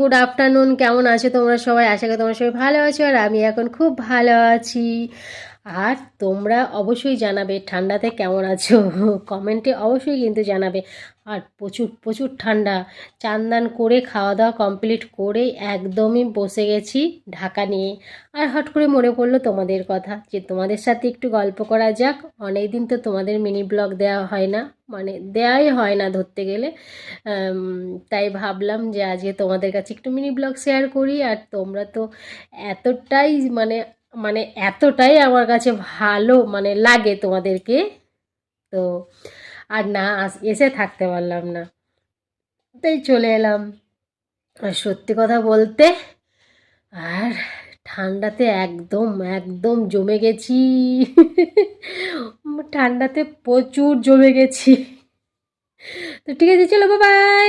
Good afternoon. কেমন আছো তোমরা সবাই? আশা করি তোমরা সবাই ভালো আছো, আর আমি এখন খুব ভালো আছি। আর তোমরা অবশ্যই জানাবে ঠান্ডাতে কেমন আছো, কমেন্টে অবশ্যই কিন্তু জানাবে। আর প্রচুর প্রচুর ঠান্ডা। চান দান করে খাওয়া দাওয়া কমপ্লিট করে একদমই বসে গেছি ঢাকা নিয়ে। আর হট করে মনে পড়লো তোমাদের কথা, যে তোমাদের সাথে একটু গল্প করা যাক। অনেক দিন তো তোমাদের মিনি ব্লগ দেওয়া হয় না, মানে দেওয়াই হয় না ধরতে গেলে। তাই ভাবলাম যে আজকে তোমাদের কাছে একটু মিনি ব্লগ শেয়ার করি। আর তোমরা তো এতটাই মানে মানে এতটাই আমার কাছে ভালো মানে লাগে তোমাদেরকে, তো আর না এসে থাকতে পারলাম না, তাই চলে এলাম। আর সত্যি কথা বলতে, আর ঠান্ডাতে একদম একদম জমে গেছি। ঠান্ডাতে প্রচুর জমে গেছি। তো ঠিক আছে, চলো বাই।